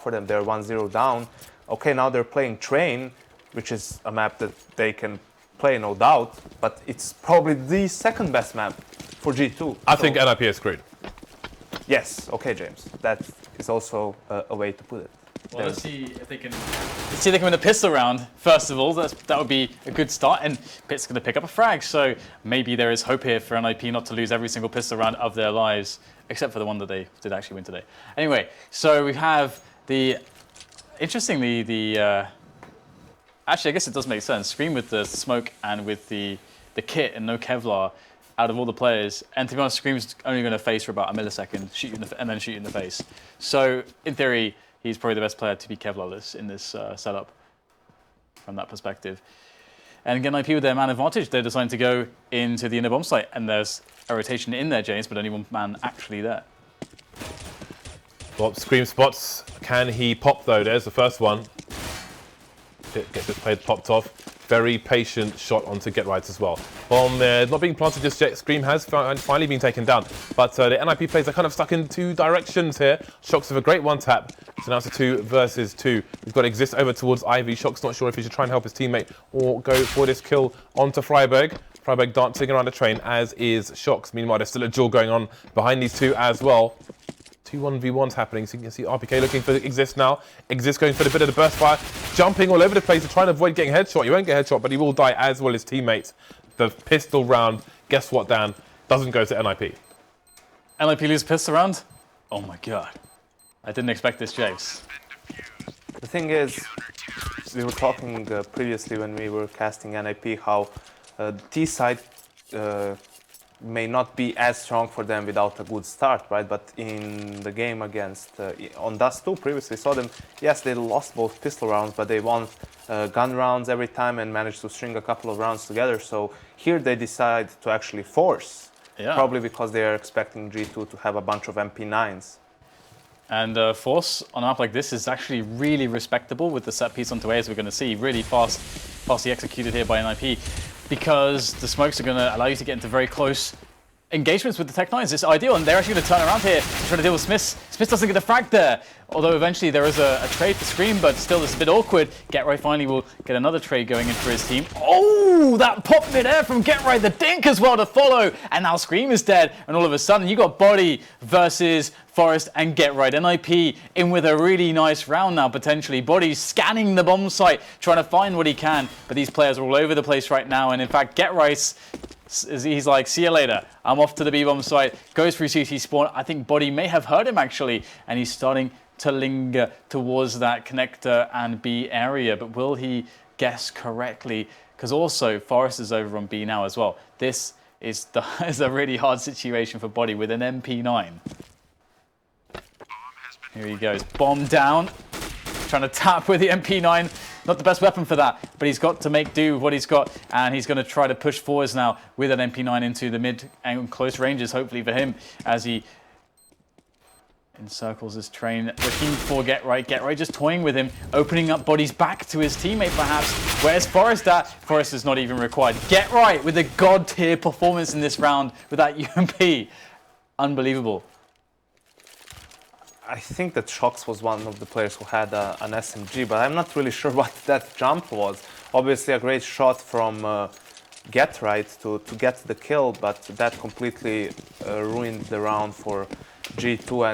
for them. They're 1-0 down. Okay, now they're playing Train, which is a map that they can play, no doubt, but it's probably the second best map for G2. I think NIP is screwed. Yes, okay, James. That is also a way to put it. Well, let's see if they can win the pistol round, first of all. That would be a good start, and Pitt's going to pick up a frag, so maybe there is hope here for NIP not to lose every single pistol round of their lives, except for the one that they did actually win today. Anyway, so we have interestingly, actually I guess it does make sense. Scream with the smoke and with the kit and no Kevlar out of all the players, and to be honest, Scream's only going to face for about a millisecond, and then shoot you in the face. So in theory, he's probably the best player to be Kevlarless in this setup from that perspective. And again, NIP with their man advantage, they're deciding to go into the inner bomb site, and there's a rotation in there, James, but only one man actually there. Well, Scream spots. Can he pop though? There's the first one. Gets this plate popped off. Very patient shot onto Get Right as well. Bomb there, not being planted just yet. Scream has finally been taken down. But the NIP players are kind of stuck in two directions here. Shox with a great one tap. So now it's a 2 versus 2. We've got Exist over towards Ivy. Shox not sure if he should try and help his teammate or go for this kill onto Freiberg. Freiberg dancing around the train, as is Shox. Meanwhile, there's still a duel going on behind these two as well. 2 1v1s happening, so you can see RPK looking for Exist now. Exist going for a bit of the burst fire, jumping all over the place to try and avoid getting headshot. You won't get headshot, but he will die as well as teammates. The pistol round, guess what, Dan? Doesn't go to NIP. NIP lose pistol round? Oh my god. I didn't expect this, James. The thing is, we were talking previously when we were casting NIP how the T side may not be as strong for them without a good start, right? But in the game against on Dust 2 previously saw them, yes, they lost both pistol rounds, but they won gun rounds every time and managed to string a couple of rounds together. So here they decide to actually force, probably because they are expecting G2 to have a bunch of MP9s. And force on a map like this is actually really respectable with the set piece onto A, as we're going to see. Really fastly executed here by NIP, because the smokes are going to allow you to get into very close engagements with the Tech-9s. It's ideal, and they're actually going to turn around here, trying to deal with Smith. Smith doesn't get a frag there, although eventually there is a trade for Scream, but still it's a bit awkward. Get Right finally will get another trade going in for his team. Oh, that pop mid-air from Get Right, the dink as well to follow, and now Scream is dead, and all of a sudden you got Body versus Forest and Get Right. NIP in with a really nice round now, potentially. Body scanning the bomb site, trying to find what he can, but these players are all over the place right now, and in fact Get Right, he's like, see you later, I'm off to the B-bomb site, goes through CT spawn. I think Body may have heard him actually, and he's starting to linger towards that connector and B area, but will he guess correctly? Because also Forest is over on B now as well. This is a really hard situation for Body with an MP9. Here he goes, bomb down, trying to tap with the MP9. Not the best weapon for that, but he's got to make do with what he's got, and he's going to try to push forwards now with an MP9 into the mid and close ranges, hopefully for him, as he encircles his train, looking for Get Right. Get Right just toying with him, opening up Bodies back to his teammate perhaps. Where's Forest at? Forest is not even required. Get Right with a god tier performance in this round with that UMP. Unbelievable. I think that Shox was one of the players who had an SMG, but I'm not really sure what that jump was. Obviously a great shot from Get Right to get the kill, but that completely ruined the round for G2,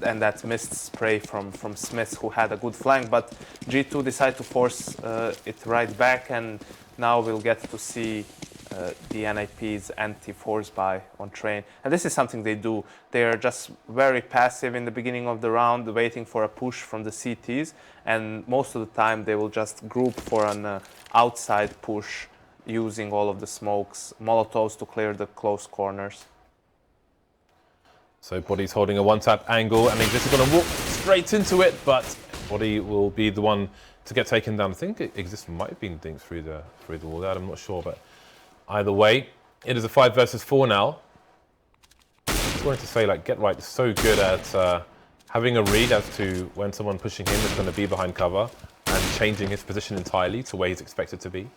and that missed spray from Smith, who had a good flank, but G2 decided to force it right back, and now we'll get to see the NIP's anti-force buy on train. And this is something they do. They are just very passive in the beginning of the round, waiting for a push from the CTs, and most of the time they will just group for an outside push using all of the smokes, Molotovs to clear the close corners. So Body's holding a one-tap angle, and Exist is going to walk straight into it, but Body will be the one to get taken down. I think Exist might have been dinked through the wall there, I'm not sure, but either way, it is a 5 versus 4 now. I just wanted to say, like, Get Right is so good at having a read as to when someone pushing him is going to be behind cover and changing his position entirely to where he's expected to be.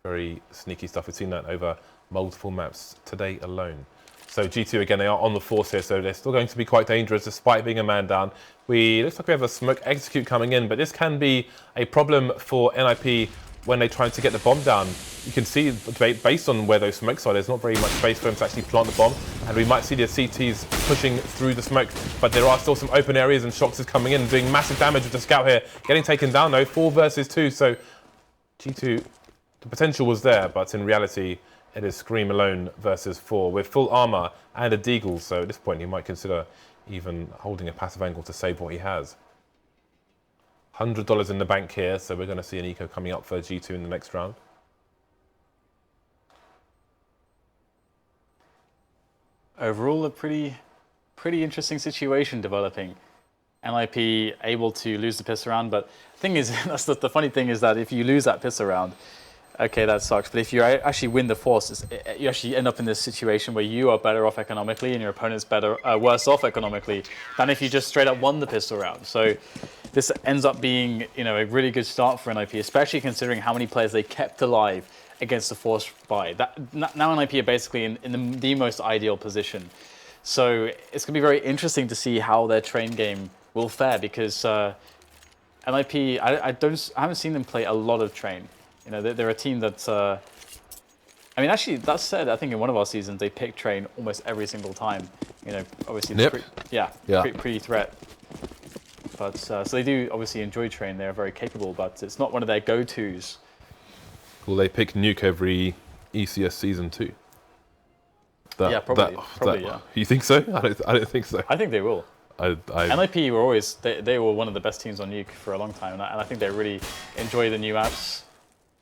Very sneaky stuff. We've seen that over multiple maps today alone. So So G2 again, they are on the force here, so they're still going to be quite dangerous despite being a man down. Looks like we have a smoke execute coming in, but this can be a problem for NIP when they try to get the bomb down. You can see, based on where those smokes are, there's not very much space for them to actually plant the bomb, and we might see the CTs pushing through the smoke, but there are still some open areas, and Shox is coming in, doing massive damage with the scout here, getting taken down though, 4 versus 2, so G2, the potential was there, but in reality, it is Scream alone versus 4 with full armor and a deagle, so at this point he might consider even holding a passive angle to save what he has. $100 in the bank here, so we're going to see an eco coming up for G2 in the next round. Overall, a pretty interesting situation developing. NIP able to lose the piss round, but the thing is, that's the funny thing is that if you lose that piss round, okay, that sucks. But if you actually win the force, you actually end up in this situation where you are better off economically and your opponent's worse off economically than if you just straight up won the pistol round. So this ends up being, a really good start for NIP, especially considering how many players they kept alive against the force buy. Now NIP are basically in the most ideal position. So it's going to be very interesting to see how their train game will fare, because NIP, I haven't seen them play a lot of train. They're a team that, actually, that said, I think in one of our seasons, they picked train almost every single time. Obviously, pretty threat. But, so they do obviously enjoy train. They're very capable, but it's not one of their go-tos. Will they pick nuke every ECS season too? Yeah, probably, yeah. You think so? I don't think so. I think they will. NIP were always, they were one of the best teams on nuke for a long time, and I think they really enjoy the new maps.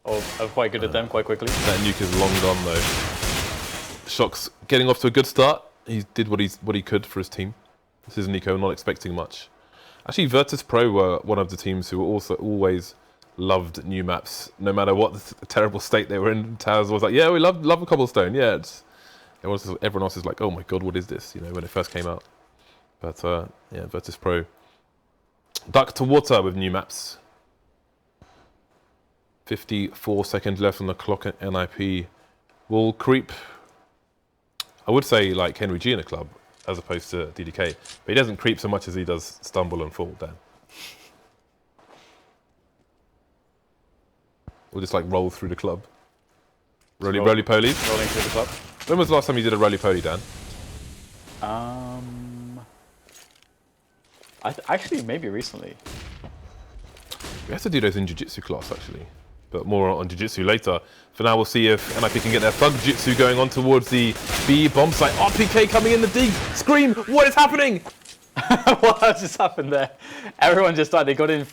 Or are quite good at them quite quickly. That nuke is long gone though. Shox getting off to a good start. He did what he could for his team. This is Nico, not expecting much. Actually, Virtus Pro were one of the teams who also always loved new maps, no matter what the terrible state they were in. Taz was like, yeah, we love a cobblestone. Yeah, everyone else is like, oh my god, what is this? When it first came out. But yeah, Virtus Pro duck to water with new maps. 54 seconds left on the clock at NIP. Will creep, I would say, like Henry G in a club, as opposed to DDK. But he doesn't creep so much as he does stumble and fall down. Or just like roll through the club. Roly-polies. Rolling through the club. When was the last time you did a roly-poly, Dan? Actually, maybe recently. We have to do those in Jiu-Jitsu class, actually. But more on Jiu-Jitsu later. For now, we'll see if NIP can get their thug Jitsu going on towards the B bomb site. RPK coming in the D. Scream! What is happening? What just happened there? Everyone just died. They got in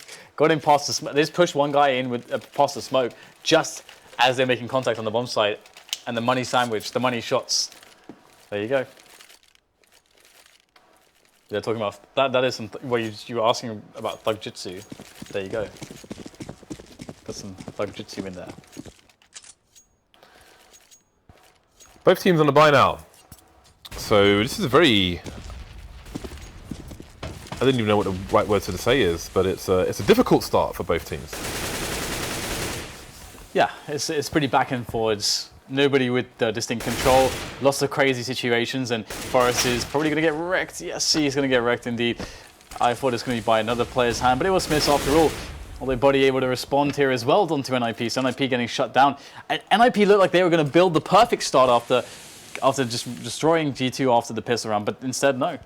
past the smoke. They just pushed one guy in with past the smoke just as they're making contact on the bomb site. And the money sandwich, the money shots. There you go. They're talking about that is some you were asking about thug jitsu. There you go. Got some thug jitsu in there. Both teams on the bye now. So this is a very, I didn't even know what the right word to say is, but it's a difficult start for both teams. Yeah, it's pretty back and forwards. Nobody with distinct control. Lots of crazy situations, and Forrest is probably going to get wrecked. Yes, he's going to get wrecked indeed. I thought it was going to be by another player's hand, but it was Smith after all. Although Body able to respond here as well onto NIP, so NIP getting shut down. And NIP looked like they were going to build the perfect start after just destroying G2 after the pistol round, but instead, no.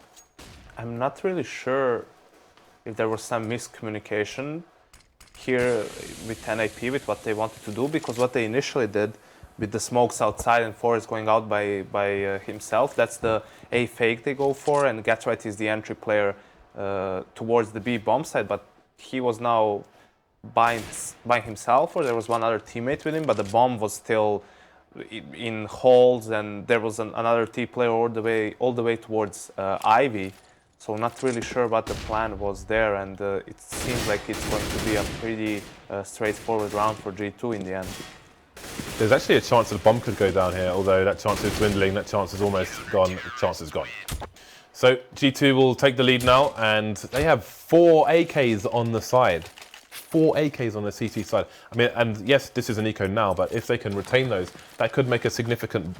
I'm not really sure if there was some miscommunication here with NIP with what they wanted to do, because what they initially did with the smokes outside and Forrest going out by himself, that's the A fake they go for, and Gatright is the entry player towards the B bomb site, but he was now by himself, or there was one other teammate with him, but the bomb was still in holes, and there was another T player all the way towards Ivy. So not really sure what the plan was there, and it seems like it's going to be a pretty straightforward round for G2 in the end. There's actually a chance that the bomb could go down here, although that chance is dwindling, that chance is almost gone, the chance is gone. So G2 will take the lead now, and they have 4 AKs on the side. 4 AKs on the CT side. I mean, and yes, this is an eco now, but if they can retain those, that could make a significant,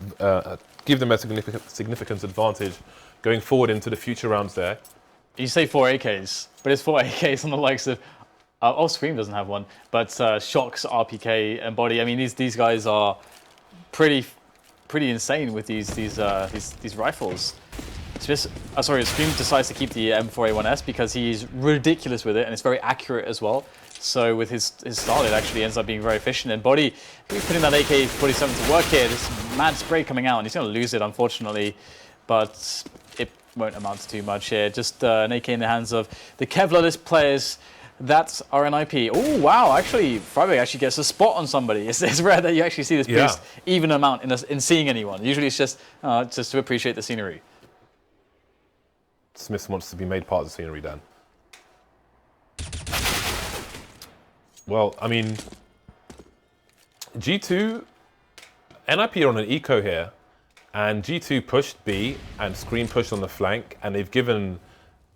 give them a significant advantage going forward into the future rounds there. You say 4 AKs, but it's 4 AKs on the likes of, Scream doesn't have one, but Shocks, RPK, and Body. I mean, these guys are pretty insane with these rifles. Scream decides to keep the M4A1S because he's ridiculous with it, and it's very accurate as well. So with his style, it actually ends up being very efficient. And Body, putting that AK-47 to work here, this mad spray coming out, and he's going to lose it, unfortunately. But it won't amount to too much here. Just an AK in the hands of the Kevlar-less players. That's RNIP. Oh, wow. Actually, Freiburg actually gets a spot on somebody. It's rare that you actually see this boost even amount in seeing anyone. Usually it's just to appreciate the scenery. Smith wants to be made part of the scenery, Dan. Well, I mean, G2, NIP are on an eco here, and G2 pushed B, and Scream pushed on the flank, and they've given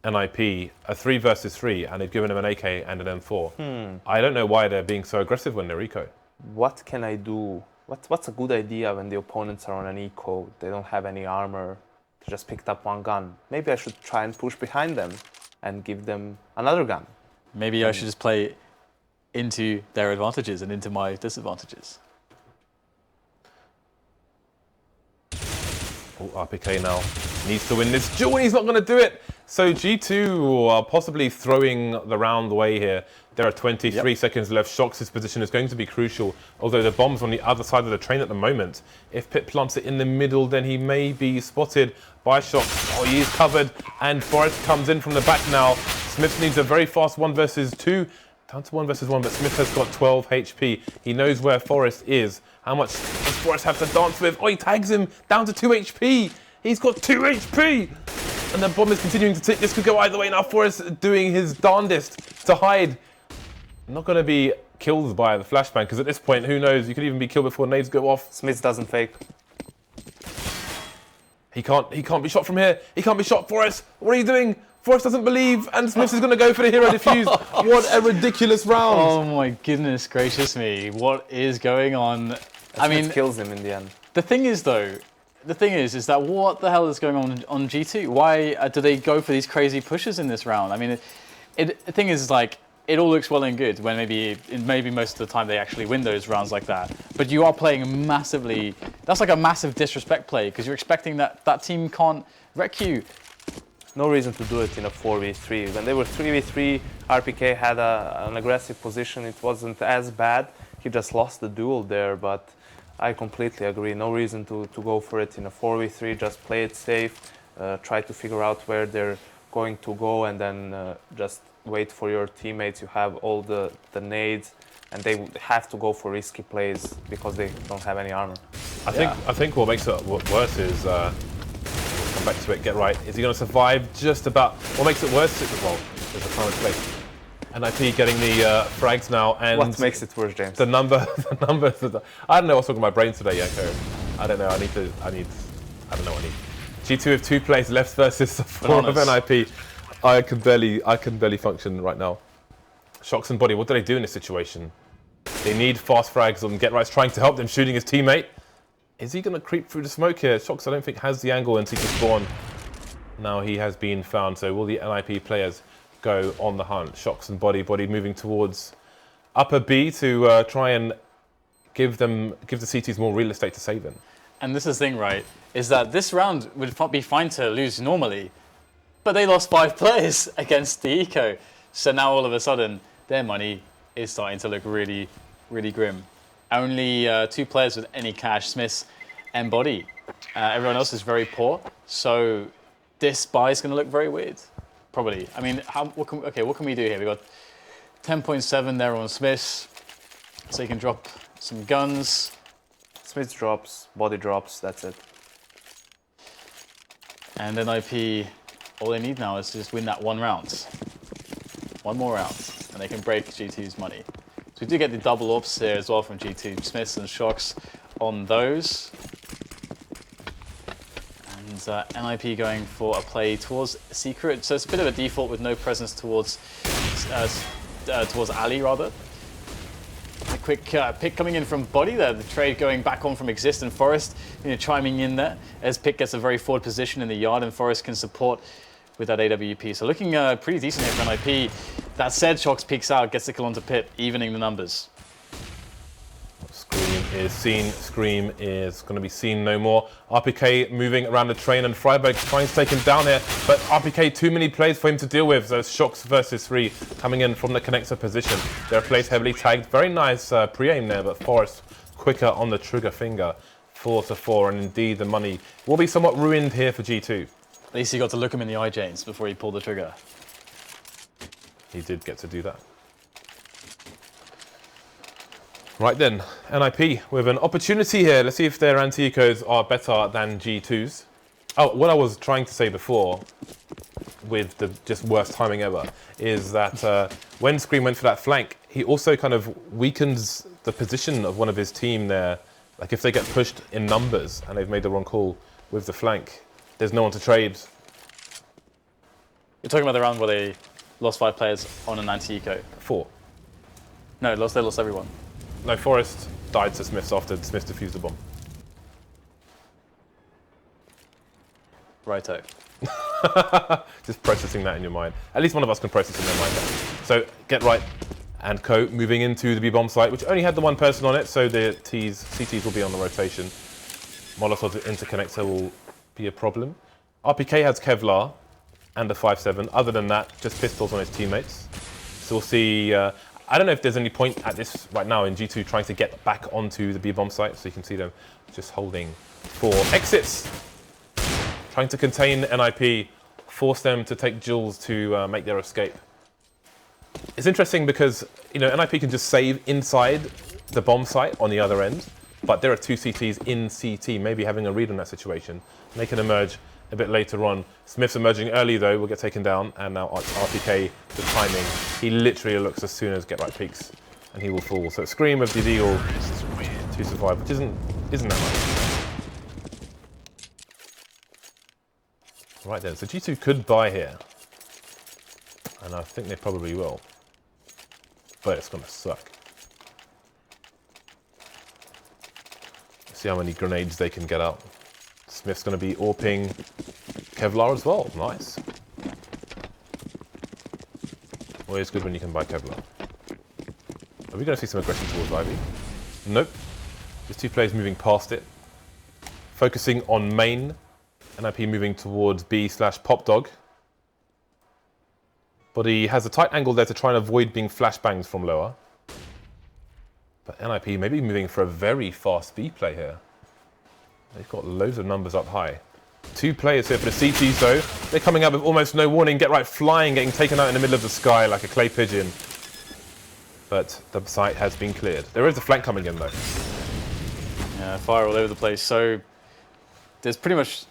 NIP a 3 versus 3, and they've given him an AK and an M4. I don't know why they're being so aggressive when they're eco. What can I do? What's a good idea when the opponents are on an eco? They don't have any armor. They just picked up one gun. Maybe I should try and push behind them and give them another gun. Maybe I should just play into their advantages and into my disadvantages. Oh, RPK now needs to win this duel, and he's not going to do it. So G2 are possibly throwing the round away here. There are 23 seconds left. Shocks' position is going to be crucial, although the bomb's on the other side of the train at the moment. If Pit plants it in the middle, then he may be spotted by Shocks. Oh, he is covered, and Forrest comes in from the back now. Smith needs a very fast 1 versus 2. Down to 1 versus 1, but Smith has got 12 HP. He knows where Forrest is. How much does Forrest have to dance with? Oh, he tags him down to 2 HP. He's got 2 HP. And the bomb is continuing to tick. This could go either way. Now Forrest doing his darndest to hide. Not going to be killed by the flashbang, because at this point, who knows? You could even be killed before nades go off. Smith doesn't fake. He can't be shot from here. He can't be shot. Forrest, what are you doing? Forrest doesn't believe, and Smith is going to go for the hero defuse. What a ridiculous round. Oh my goodness gracious me. What is going on? I mean, kills him in the end. The thing is though, is that what the hell is going on G2? Why do they go for these crazy pushes in this round? I mean, the thing is, like, it all looks well and good when maybe most of the time they actually win those rounds like that. But you are playing massively, that's like a massive disrespect play, because you're expecting that team can't wreck you. No reason to do it in a 4v3. When they were 3v3, RPK had an aggressive position. It wasn't as bad. He just lost the duel there, but I completely agree. No reason to go for it in a 4v3. Just play it safe. Try to figure out where they're going to go, and then just wait for your teammates. You have all the nades, and they have to go for risky plays because they don't have any armor. I think what makes it worse is come back to it. Get right. Is he going to survive? Just about. What makes it worse? Well, there's a current place. NIP getting the frags now, and what makes it worse, James? The number. I don't know what's wrong with my brain today, Yako. I don't know. I don't know what I need. G2 with 2 plays left versus 4 of NIP. I can barely function right now. Shocks and Body, what do they do in this situation? They need fast frags on Get Right's trying to help them, shooting his teammate. Is he going to creep through the smoke here? Shocks, I don't think, has the angle into spawn. Now he has been found, so will the NIP players go on the hunt? Shocks and Body moving towards upper B to try and give the CTs more real estate to save them. And this is the thing, right, is that this round would be fine to lose normally, but they lost 5 players against the Eco. So now all of a sudden, their money is starting to look really, really grim. Only 2 players with any cash, Smith and Body. Everyone else is very poor, so this buy is going to look very weird, probably. I mean, what can we do here? We've got 10.7 there on Smith, so you can drop some guns. Smith drops, Body drops, that's it. And NIP, all they need now is to just win that 1 round. 1 more round, and they can break G2's money. So we do get the double ops here as well from G2. Smiths and Shocks on those. And NIP going for a play towards Secret. So it's a bit of a default with no presence towards towards Ali, rather. A quick pick coming in from Body there. The trade going back on from Exist and Forest, chiming in there as Pick gets a very forward position in the yard and Forest can support with that AWP. So looking pretty decent here for NIP. That said, Shox peeks out, gets the kill onto Pip, evening the numbers. Scream is seen. Scream is going to be seen no more. RPK moving around the train and Freiburg trying to take him down here. But RPK, too many plays for him to deal with. So Shox versus 3 coming in from the connector position. Their plays heavily tagged. Very nice pre-aim there, but Forest quicker on the trigger finger. 4-4, and indeed the money will be somewhat ruined here for G2. At least he got to look him in the eye, James, before he pulled the trigger. He did get to do that. Right then, NIP with an opportunity here. Let's see if their anti-ecos are better than G2's. Oh, what I was trying to say before, with the just worst timing ever, is that when Scream went for that flank, he also kind of weakens the position of one of his team there. Like if they get pushed in numbers and they've made the wrong call with the flank, there's no one to trade. You're talking about the round where they lost 5 players on an anti-eco? 4. No, they lost everyone. No, Forest died to Smiths after Smiths defused the bomb. Righto. Just processing that in your mind. At least one of us can process it in their mind. So Get Right and Co moving into the B-bomb site, which only had the one person on it, so the CTs will be on the rotation. Molotov interconnector will be a problem. RPK has Kevlar and a 5-7. Other than that, just pistols on his teammates. So we'll see. I don't know if there's any point at this right now in G2 trying to get back onto the B-bomb site, so you can see them just holding 4 exits. Trying to contain NIP, force them to take Jules to make their escape. It's interesting because NIP can just save inside the bomb site on the other end, but there are 2 CTs in CT, maybe having a read on that situation. And they can emerge a bit later on. Smith's emerging early though, will get taken down, and now RPK, the timing, he literally looks as soon as Get Right peaks, and he will fall. So Scream with the deal to survive, which isn't that much. Right then, so G2 could buy here, and I think they probably will, but it's gonna suck. See how many grenades they can get out. Smith's going to be AWPing Kevlar as well. Nice. Always good when you can buy Kevlar. Are we going to see some aggression towards Ivy? Nope. There's 2 players moving past it. Focusing on main. NIP moving towards B/PopDog. But he has a tight angle there to try and avoid being flashbangs from lower. But NIP may be moving for a very fast B play here. They've got loads of numbers up high. 2 players here for the CTs though. They're coming up with almost no warning. Get Right flying, getting taken out in the middle of the sky like a clay pigeon. But the site has been cleared. There is a flank coming in though. Yeah, fire all over the place. So there's pretty much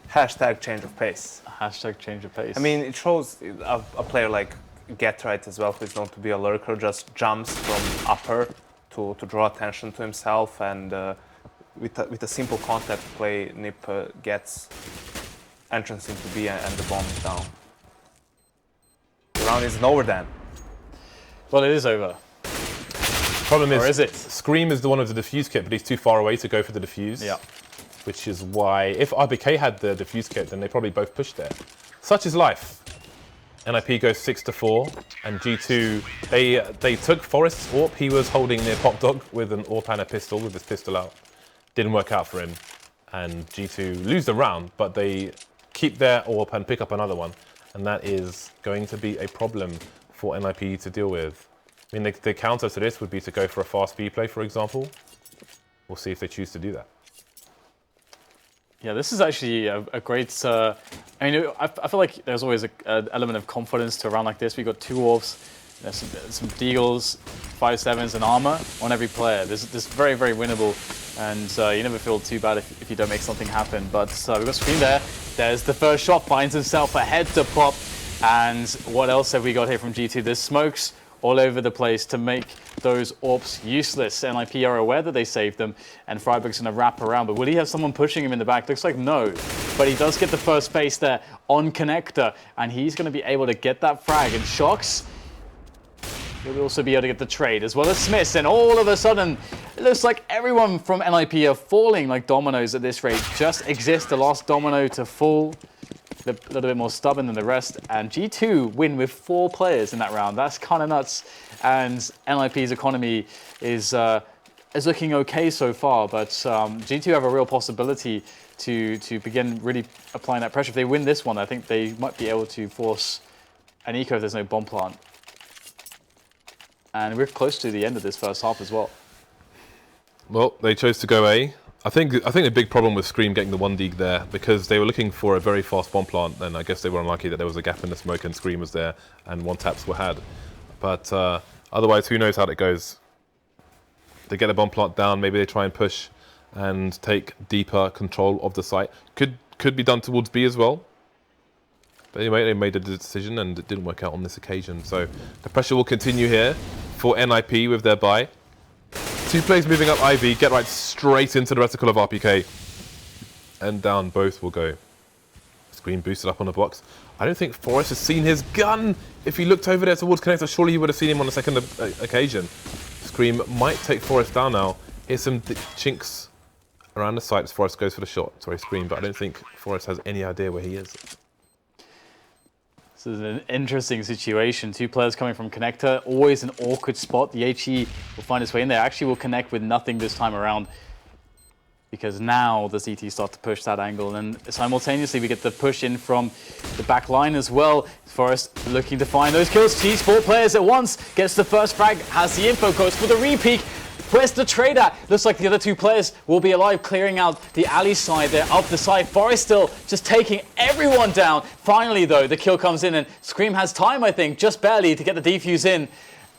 Hashtag change of pace. a hashtag change of pace. I mean, it shows a player like Get Right as well, who is known to be a lurker, just jumps from upper to draw attention to himself, and with a simple contact play, Nip gets entrance into B and the bomb is down. The round is over then. well, it is over. Problem is, Or is it? Scream is the one with the defuse kit, but he's too far away to go for the defuse. Yeah. Which is why, if RBK had the defuse kit, then they probably both pushed there. Such is life. NIP goes 6-4, and G2, they took Forest's AWP. He was holding near PopDog with an AWP and a pistol, with his pistol out. Didn't work out for him, and G2 lose the round, but they keep their AWP and pick up another one, and that is going to be a problem for NIP to deal with. I mean, the counter to this would be to go for a fast B play, for example. We'll see if they choose to do that. Yeah, this is actually a great. I mean, I feel like there's always an element of confidence to a round like this. We've got 2 AWPs, there's some deagles, 5-7s, and armor on every player. This very, very winnable, and you never feel too bad if you don't make something happen. But we've got Scream there. There's the first shot, finds himself ahead to Pop. And what else have we got here from G2? There's smokes all over the place to make those AWPs useless. NIP are aware that they saved them, and Freiburg's going to wrap around. But will he have someone pushing him in the back? Looks like no. But he does get the first space there on connector, and he's going to be able to get that frag. And Shox, He'll also be able to get the trade as well as Smiths, and all of a sudden, it looks like everyone from NIP are falling like dominoes at this rate. Just Exist, the last domino to fall. A little bit more stubborn than the rest, and G2 win with 4 players in that round. That's kind of nuts, and NIP's economy is looking okay so far, but G2 have a real possibility to begin really applying that pressure. If they win this one, I think they might be able to force an eco if there's no bomb plant. And we're close to the end of this first half as well. Well, they chose to go A. I think the big problem with Scream getting the 1D there, because they were looking for a very fast bomb plant, and I guess they were unlucky that there was a gap in the smoke and Scream was there and 1-taps were had. But otherwise, who knows how it goes. They get a bomb plant down, maybe they try and push and take deeper control of the site. Could be done towards B as well. But anyway, they made a decision and it didn't work out on this occasion. So the pressure will continue here for NIP with their buy. 2 players moving up Ivy, get right straight into the reticle of RPK. And down both will go. Screen boosted up on the box. I don't think Forrest has seen his gun. If he looked over there towards Connector, surely he would have seen him on the second occasion. Scream might take Forrest down now. Here's some chinks around the site as Forrest goes for the shot. Sorry, Scream, but I don't think Forrest has any idea where he is. This is an interesting situation. 2 players coming from Connector, always an awkward spot. The HE will find its way in there. Actually will connect with nothing this time around, because now the CT start to push that angle, and simultaneously we get the push in from the back line as well. Forrest looking to find those kills. He's 4 players at once, gets the first frag, has the info, goes for the re-peek. Where's the trade at? Looks like the other 2 players will be alive, clearing out the alley side there, up the side. Forrest still just taking everyone down. Finally, though, the kill comes in, and Scream has time, I think, just barely to get the defuse in.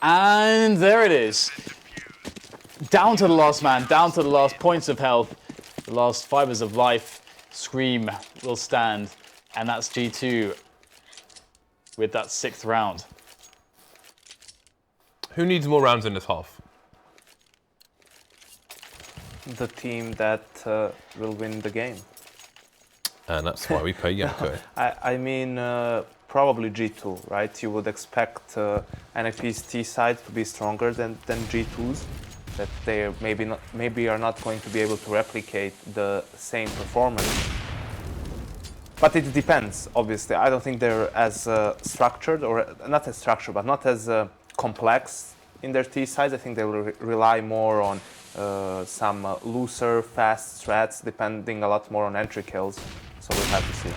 And there it is. Down to the last man, down to the last points of health, the last fibers of life. Scream will stand, and that's G2 with that 6th round. Who needs more rounds in this half? The team that will win the game. And that's why we pay Yamko. I mean, probably G2, right? You would expect NFP's T side to be stronger than G2's, that they maybe are not going to be able to replicate the same performance. But it depends, obviously. I don't think they're as structured, or not as structured, but not as complex in their T sides. I think they will rely more on some looser, fast strats, depending a lot more on entry kills. So we'll have to see.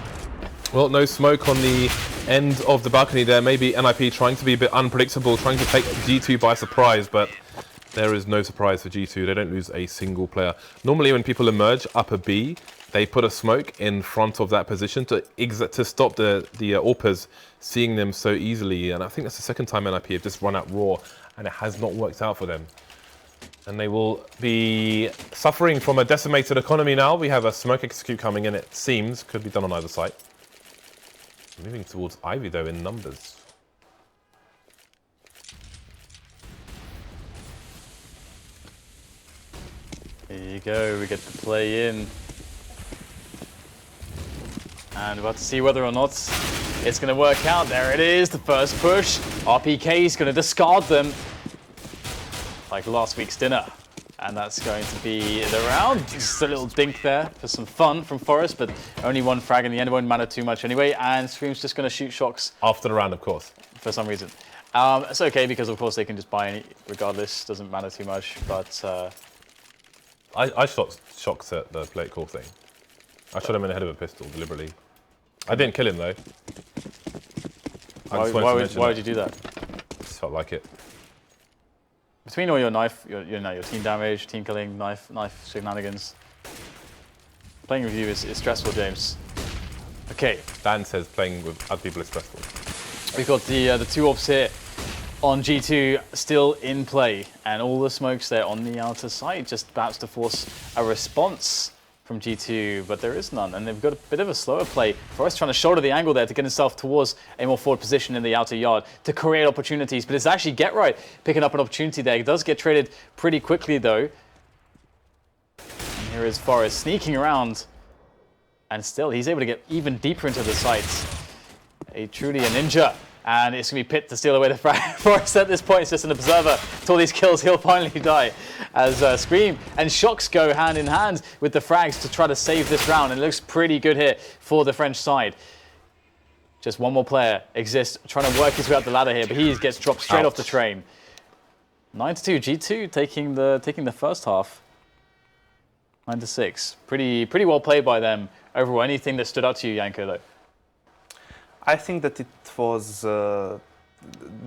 Well, no smoke on the end of the balcony there. Maybe NIP trying to be a bit unpredictable, trying to take G2 by surprise, but there is no surprise for G2. They don't lose a single player. Normally when people emerge upper B, they put a smoke in front of that position to stop the AWPers seeing them so easily. And I think that's the second time NIP have just run out raw, and it has not worked out for them. And they will be suffering from a decimated economy now. We have a smoke execute coming in, it seems. Could be done on either side. Moving towards Ivy, though, in numbers. Here you go, we get to play in. And we'll have to see whether or not it's going to work out. There it is, the first push. RPK is going to discard them like last week's dinner. And that's going to be the round. Just a little dink there for some fun from Forrest, but only 1 frag in the end. It won't matter too much anyway. And Scream's just going to shoot shocks. After the round, of course. For some reason. It's okay, because of course they can just buy any regardless. Doesn't matter too much, but... I shot shocks at the plate call thing. I shot him in the head of a pistol, deliberately. I didn't kill him, though. Why would you do that? Just felt like it. Between all your knife, your team damage, team killing, knife shenanigans, playing with you is stressful, James. Okay. Dan says playing with other people is stressful. We've got the 2 ops here on G2 still in play, and all the smokes there on the outer side, just about to force a response from G2, but there is none, and they've got a bit of a slower play. Forrest trying to shoulder the angle there to get himself towards a more forward position in the outer yard to create opportunities, but it's actually Get Right picking up an opportunity there. He does get traded pretty quickly, though. And here is Forrest sneaking around, and still he's able to get even deeper into the sights. Truly a ninja And it's going to be Pitt to steal away the frag. Forrest at this point is just an observer. To all these kills, he'll finally die. As Scream and Shocks go hand in hand with the frags to try to save this round. And it looks pretty good here for the French side. Just one more player exists, trying to work his way up the ladder here, but he gets dropped straight off the train. 9-2, G2 taking the first half. 9-6. Pretty well played by them overall. Anything that stood out to you, Janko, though? I think that it was,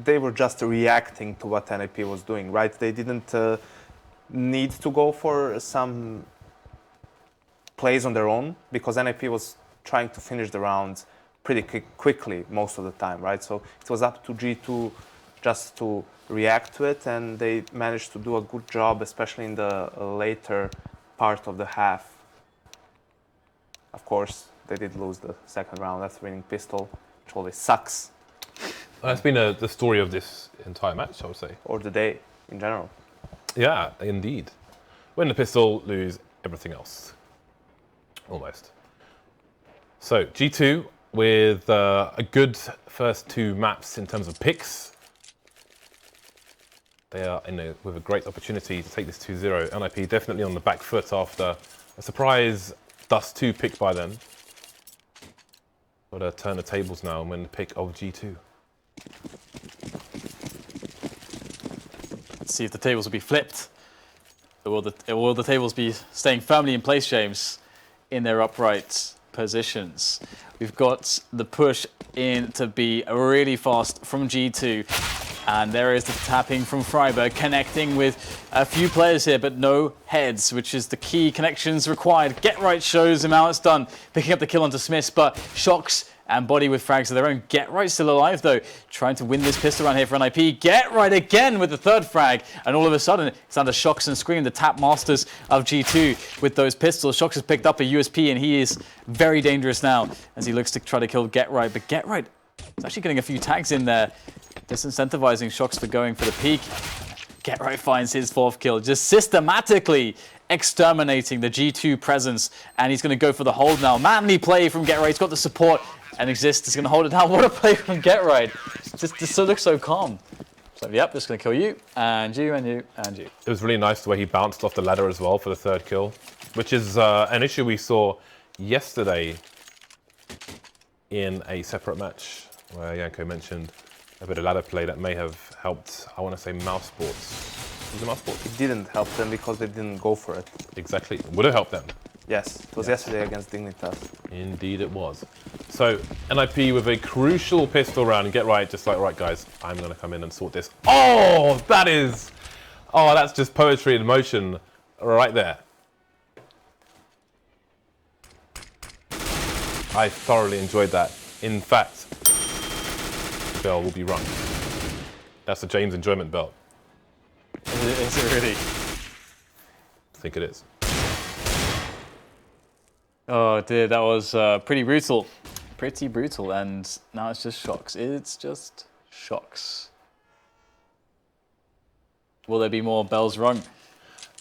they were just reacting to what NIP was doing, right? They didn't need to go for some plays on their own because NIP was trying to finish the rounds pretty quickly most of the time, right? So it was up to G2 just to react to it, and they managed to do a good job, especially in the later part of the half. Of course, they did lose the second round. That's winning pistol, which always sucks. That's been the story of this entire match, I would say. Or the day in general. Yeah, indeed. Win the pistol, lose everything else. Almost. So, G2 with a good first two maps in terms of picks. They are with a great opportunity to take this 2-0. NIP definitely on the back foot after a surprise Dust 2 pick by them. Got to turn the tables now and win the pick of G2. Let's see if the tables will be flipped. Or will the tables be staying firmly in place, James, in their upright positions? We've got the push in to be really fast from G2. And there is the tapping from Freiburg, connecting with a few players here, but no heads, which is the key connections required. Get Right shows him how it's done, picking up the kill onto Smiths, but Shocks and Body with frags of their own. Get Right still alive, though, trying to win this pistol round here for NIP. Get Right again with the third frag, and all of a sudden, it's under Shocks and Scream, the tap masters of G2 with those pistols. Shocks has picked up a USP, and he is very dangerous now as he looks to try to kill Get Right, but Get Right is actually getting a few tags in there, disincentivizing Shocks for going for the peak. Get Right finds his fourth kill, just systematically exterminating the G2 presence, and he's going to go for the hold now. Manly play from Get Right. He's got the support, and Exist is going to hold it down. What a play from Get Right. Just looks so calm. So, yep, just going to kill you, and you, and you, and you. It was really nice the way he bounced off the ladder as well for the third kill, which is an issue we saw yesterday in a separate match where Janko mentioned a bit of ladder play that may have helped, I want to say, Mouse Sports. Was it Mouse Sports? It didn't help them because they didn't go for it. Exactly. Would have helped them. Yes, it was yesterday against Dignitas. Indeed it was. So, NIP with a crucial pistol round. Get Right, just like, right guys, I'm going to come in and sort this. Oh, that's just poetry in motion right there. I thoroughly enjoyed that. In fact, the bell will be rung. That's the James enjoyment bell. Is it really? I think it is. Oh dear, that was pretty brutal. Pretty brutal, and now it's just Shocks. It's just Shocks. Will there be more bells rung?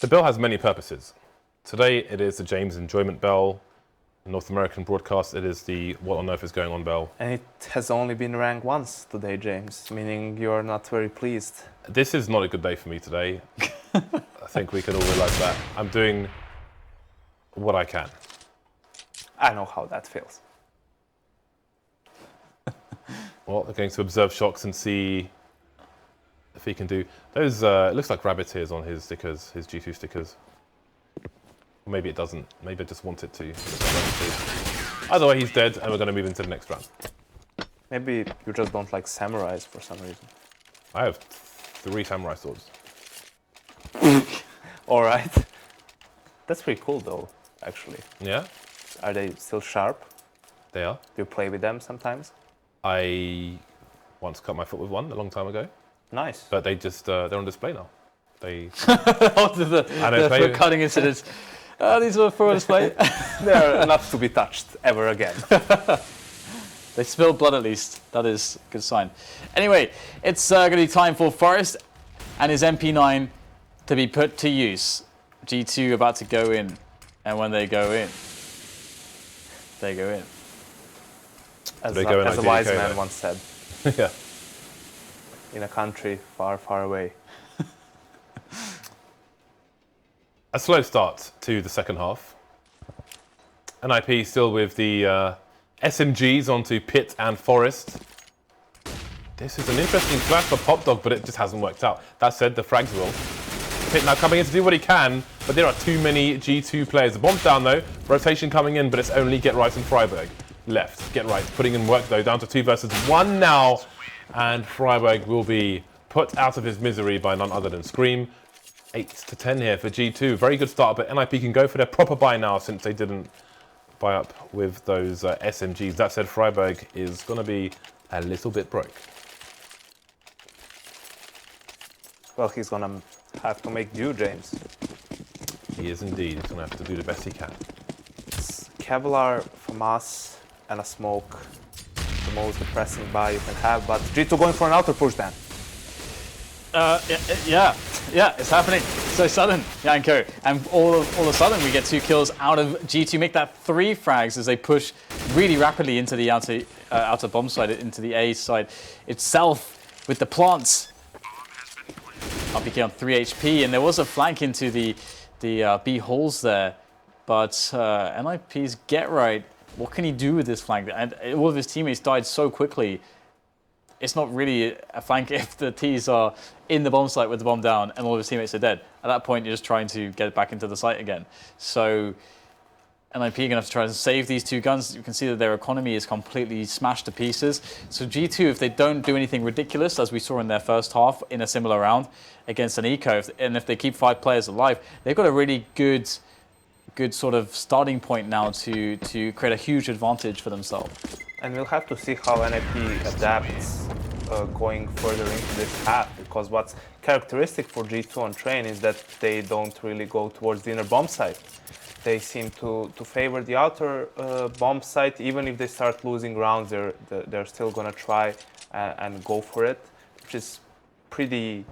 The bell has many purposes. Today it is the James enjoyment bell. In North American broadcast, it is the what on earth is going on bell. And it has only been rang once today, James, meaning you're not very pleased. This is not a good day for me today. I think we can all realize that. I'm doing what I can. I know how that feels. Well, we're going to observe Shocks and see if he can do those. It looks like rabbit ears on his stickers, his G2 stickers. Or maybe it doesn't. Maybe I just want it to. Either way, he's dead, and we're going to move into the next round. Maybe you just don't like samurais for some reason. I have 3 samurai swords. All right. That's pretty cool, though, actually. Yeah? Are they still sharp? They are. Do you play with them sometimes? I once cut my foot with one a long time ago. Nice. But they just, they're on display now. They... the cutting incidents. These were for display. They're not to be touched ever again. They spilled blood at least. That is a good sign. Anyway, it's going to be time for Forrest and his MP9 to be put to use. G2 about to go in. And when they go in, they go in. As a wise man once said. Yeah. in a country far, far away. A slow start to the second half. NIP still with the SMGs onto Pit and Forest. This is an interesting flash for Popdog, but it just hasn't worked out. That said, the frags will. Pit now coming in to do what he can, but there are too many G2 players. The bomb's down though, rotation coming in, but it's only Get Right and Freiburg left. Get Right putting in work though, down to 2 versus 1 now, and Freiburg will be put out of his misery by none other than Scream. 8-10 here for G2. Very good start, but NIP can go for their proper buy now since they didn't buy up with those SMGs. That said, Freiburg is going to be a little bit broke. Well, he's gonna have to make do, James. He is indeed. He's going to have to do the best he can. It's Kevlar from us and a smoke. The most depressing buy you can have, but G2 going for an outer push then. Yeah, it's happening. So sudden, Yanko. And all of a sudden we get 2 kills out of G2, make that 3 frags as they push really rapidly into the outer bomb side, into the A side itself with the plants. RPK on 3 HP, and there was a flank into the B holes there, but NIP's Get Right, what can he do with this flank? And all of his teammates died so quickly. It's not really a flank if the T's are in the bomb site with the bomb down and all of his teammates are dead. At that point, you're just trying to get it back into the site again. So NIP are going to have to try and save these 2 guns. You can see that their economy is completely smashed to pieces. So G2, if they don't do anything ridiculous, as we saw in their first half in a similar round against an Eco, and if they keep 5 players alive, they've got a really good sort of starting point now to create a huge advantage for themselves. And we'll have to see how NIP adapts going further into this half, because what's characteristic for G2 on train is that they don't really go towards the inner bomb site. They seem to favor the outer bomb site. Even if they start losing rounds, they're still gonna try and go for it, which is pretty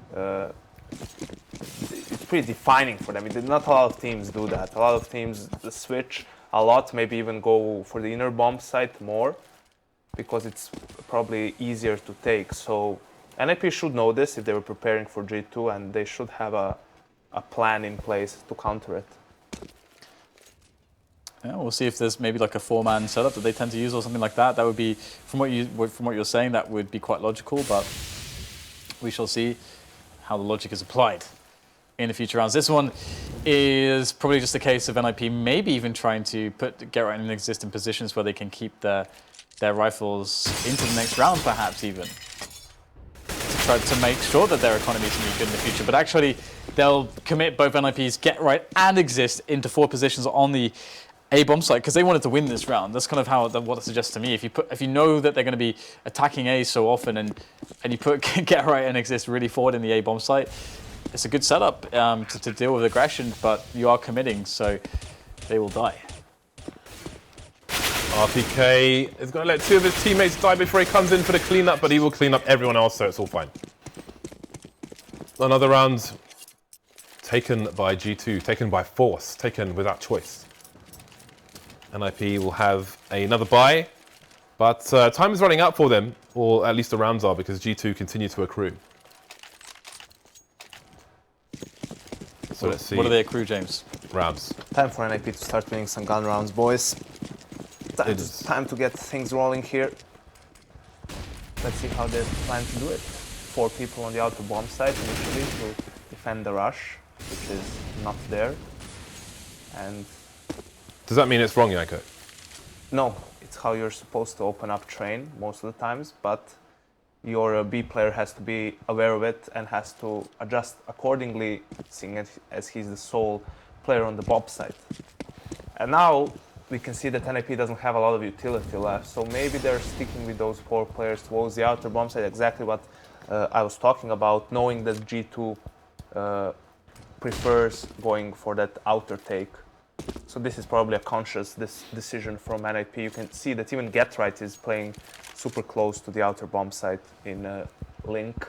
it's pretty defining for them. Not a lot of teams do that. A lot of teams switch a lot, maybe even go for the inner bomb site more, because it's probably easier to take. So NIP should know this if they were preparing for G2, and they should have a plan in place to counter it. Yeah, we'll see if there's maybe like a 4-man setup that they tend to use or something like that. That would be, from what you're saying, that would be quite logical, but we shall see how the logic is applied in the future rounds. This one is probably just a case of NIP maybe even trying to get right in existing positions where they can keep their rifles into the next round, perhaps even, to try to make sure that their economy is going to be good in the future. But actually, they'll commit both NIP's Get Right and Exist into 4 positions on the A bomb site because they wanted to win this round. That's kind of what it suggests to me. If you know that they're going to be attacking A so often, and you put Get Right and Exist really forward in the A bomb site, it's a good setup to deal with aggression, but you are committing, so they will die. RPK is going to let 2 of his teammates die before he comes in for the cleanup, but he will clean up everyone else, so it's all fine. Another round taken by G2, taken by force, taken without choice. NIP will have another buy, but time is running out for them, or at least the rounds are, because G2 continue to accrue. So let's see. What do they accrue, James? Rounds. Time for NIP to start winning some gun rounds, boys. Time to get things rolling here. Let's see how they plan to do it. 4 people on the outer bomb site initially to defend the rush, which is not there. And does that mean it's wrong, Yanko? no, it's how you're supposed to open up train most of the times, but your B player has to be aware of it and has to adjust accordingly, seeing as he's the sole player on the bomb site. And now we can see that NIP doesn't have a lot of utility left, so maybe they're sticking with those 4 players towards the outer bomb site, exactly what I was talking about, knowing that G2 prefers going for that outer take. So this is probably a conscious decision from NIP. You can see that even Get Right is playing super close to the outer bomb site in Link.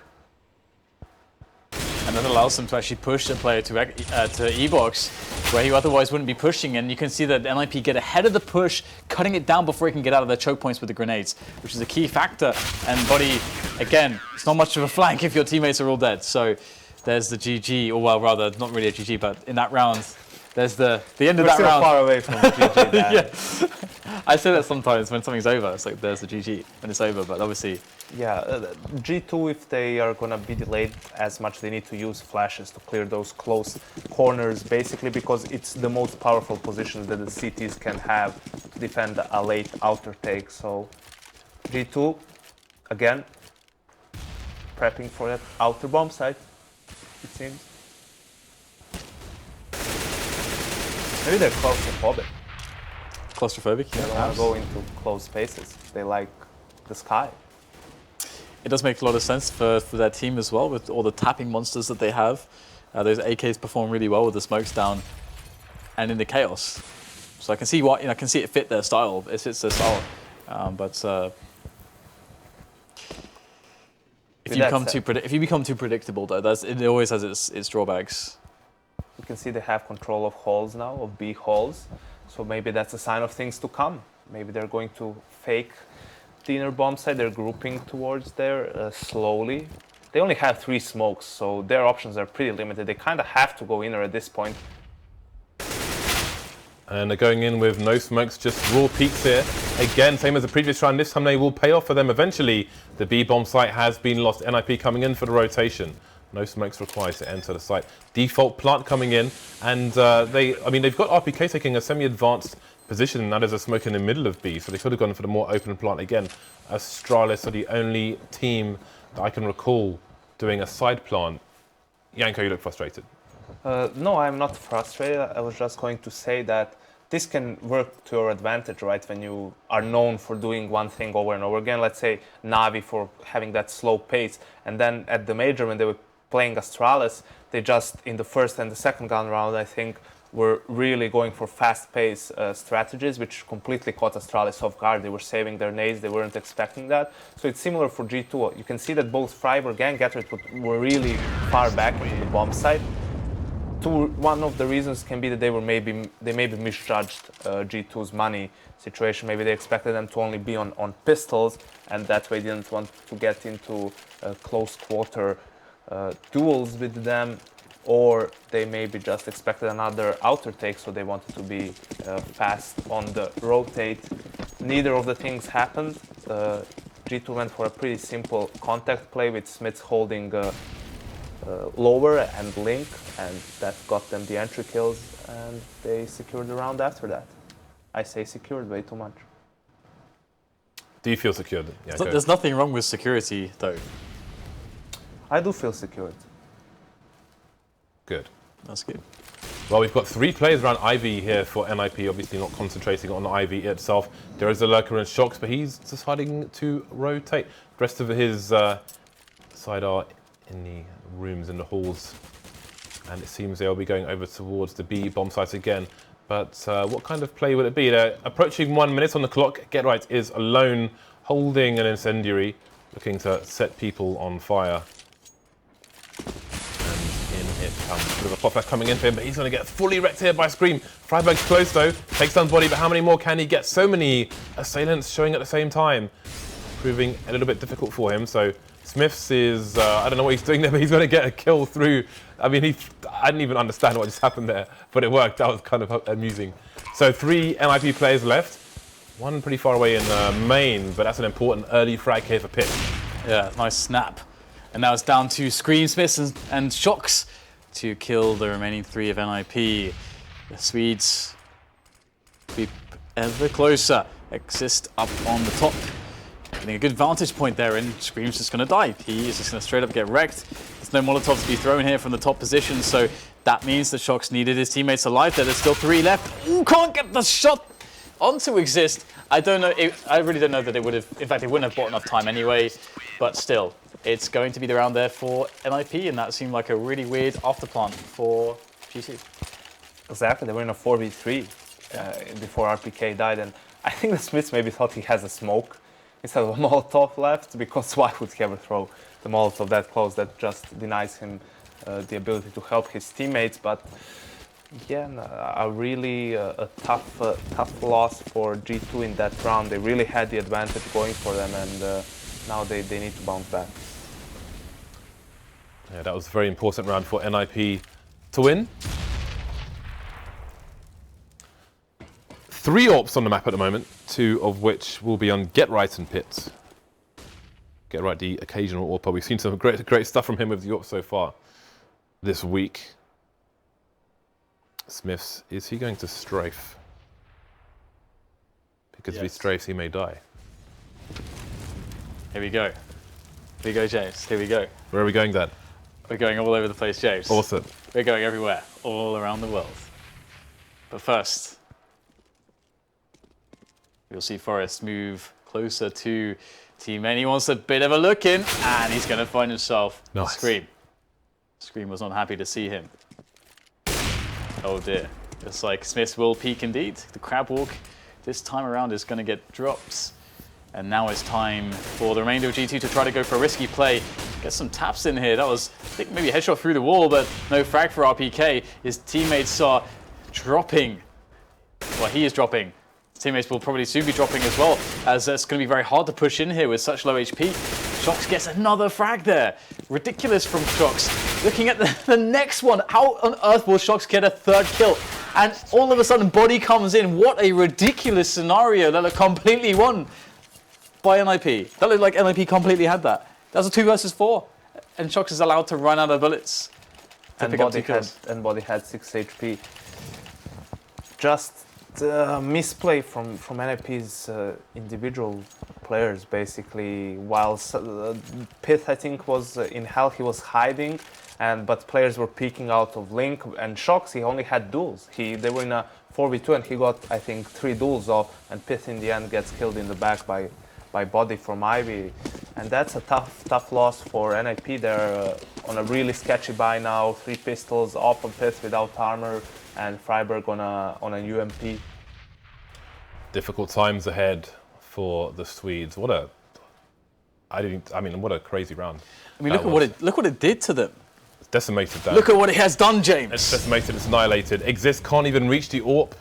And and that allows them to actually push the player to E-Box, where he otherwise wouldn't be pushing. And you can see that NIP get ahead of the push, cutting it down before he can get out of their choke points with the grenades, which is a key factor. And Body, again, it's not much of a flank if your teammates are all dead. So there's the GG, or well, rather, not really a GG, but in that round, there's the end of that round. We're still far away from the GG. Yeah. I say that sometimes when something's over. It's like there's the GG when it's over, but obviously. Yeah, G2, if they are going to be delayed as much, they need to use flashes to clear those close corners, basically, because it's the most powerful positions that the CTs can have to defend a late outer take. So G2, again, prepping for that outer bomb site, it seems. Maybe they're claustrophobic. Claustrophobic, They don't want to go into closed spaces. They like the sky. It does make a lot of sense for their team as well, with all the tapping monsters that they have. Those AKs perform really well with the smokes down and in the chaos. So I can see I can see it fit their style. It fits their style. If you become too predictable, though, it always has its drawbacks. You can see they have control of halls now, of B halls. So maybe that's a sign of things to come. Maybe they're going to fake the inner bomb side. They're grouping towards there slowly. They only have 3 smokes, so their options are pretty limited. They kind of have to go inner at this point. And they're going in with no smokes, just raw peaks here. Again, same as the previous round, this time they will pay off for them eventually. The B bomb site has been lost. NIP coming in for the rotation. No smokes required to enter the site. Default plant coming in, and they've got RPK taking a semi-advanced position, and that is a smoke in the middle of B, so they could have gone for the more open plant again. Astralis are the only team that I can recall doing a side plant. Yanko, you look frustrated. No, I'm not frustrated. I was just going to say that this can work to your advantage, right? When you are known for doing one thing over and over again. Let's say Navi for having that slow pace, and then at the major when they were playing Astralis, they just in the first and the second gun round, I think, were really going for fast-paced strategies, which completely caught Astralis off guard. They were saving their nades, they weren't expecting that. So it's similar for G2. You can see that both Freiburg and Gettert were really far back into the bomb site. One of the reasons can be that they maybe misjudged G2's money situation. Maybe they expected them to only be on pistols, and that way didn't want to get into close quarter duels with them, or they maybe just expected another outer take, so they wanted to be fast on the rotate. Neither of the things happened. G2 went for a pretty simple contact play with Smits holding lower and link, and that got them the entry kills, and they secured the round after that. I say secured way too much. Do you feel secured? Yeah, There's nothing wrong with security, though. I do feel secured. Good. That's good. Well, we've got 3 players around Ivy here for NIP, obviously not concentrating on Ivy itself. There is a lurker in Shocks, but he's deciding to rotate. The rest of his side are in the rooms, in the halls, and it seems they'll be going over towards the B bomb site again. But what kind of play will it be? They're approaching 1 minute on the clock. Get Right is alone, holding an incendiary, looking to set people on fire. It comes. Bit of a pop flash coming in for him, but he's going to get fully wrecked here by Scream. Freiburg's close though, takes down Body, but how many more can he get? So many assailants showing at the same time, proving a little bit difficult for him. So Smiths is, I don't know what he's doing there, but he's going to get a kill through. I mean, I didn't even understand what just happened there, but it worked. That was kind of amusing. So 3 NIP players left. One pretty far away in main, but that's an important early frag here for Pitch. Yeah, nice snap. And now it's down to Scream, Smiths and Shocks to kill the remaining 3 of NIP. The Swedes creep ever closer. Exist up on the top. Getting a good vantage point there, and Scream's just going to die. He is just going to straight up get wrecked. There's no Molotov to be thrown here from the top position, so that means the Shocks needed his teammates alive there. There's still 3 left. Ooh, can't get the shot onto Exist. I don't know. I really don't know that it would have. In fact, it wouldn't have bought enough time anyway, but still. It's going to be the round there for NIP, and that seemed like a really weird afterplant for GC. Exactly, they were in a 4v3 before RPK died, and I think the Smiths maybe thought he has a smoke instead of a Molotov left, because why would he ever throw the Molotov that close? That just denies him the ability to help his teammates. But yeah, a really a tough loss for G2 in that round. They really had the advantage going for them, and now they need to bounce back. Yeah, that was a very important round for NIP to win. 3 AWPs on the map at the moment, 2 of which will be on Get Right and Pit. Get Right, the occasional AWPer. We've seen some great stuff from him with the AWP so far this week. Smiths, is he going to strafe? Because if he strafes, he may die. Here we go. Here we go, James. Here we go. Where are we going then? We're going all over the place, James. Awesome. We're going everywhere, all around the world. But first, you'll see Forrest move closer to Team Main. He wants a bit of a look in, and he's going to find himself a Scream. Scream was not happy to see him. Oh dear. Looks like Smiths will peek indeed. The crab walk this time around is going to get dropped. And now it's time for the remainder of G2 to try to go for a risky play. Get some taps in here. That was, I think, maybe a headshot through the wall, but no frag for RPK. His teammates are dropping. Well, he is dropping. His teammates will probably soon be dropping as well, as it's going to be very hard to push in here with such low HP. Shox gets another frag there. Ridiculous from Shox. Looking at the next one. How on earth will Shox get a 3rd kill? And all of a sudden, Body comes in. What a ridiculous scenario. That looked completely won by NIP. That looked like NIP completely had that. That was a 2 versus 4. And Shox is allowed to run out of bullets to pick up 2 kills. And Body had 6 HP. Just misplay from NIP's individual players, basically. While Pith, I think, was in hell, he was hiding, but players were peeking out of Link. And Shox, he only had duels. They were in a 4v2, and he got, I think, 3 duels off. And Pith, in the end, gets killed in the back by Body from Ivy. And that's a tough loss for NIP. They're on a really sketchy buy now. 3 pistols, up on Pith without armor, and Freiburg on a UMP. Difficult times ahead for the Swedes. What a crazy round. I mean, look what it did to them. It's decimated that. Look at what it has done, James. It's decimated, it's annihilated. Exist can't even reach the AWP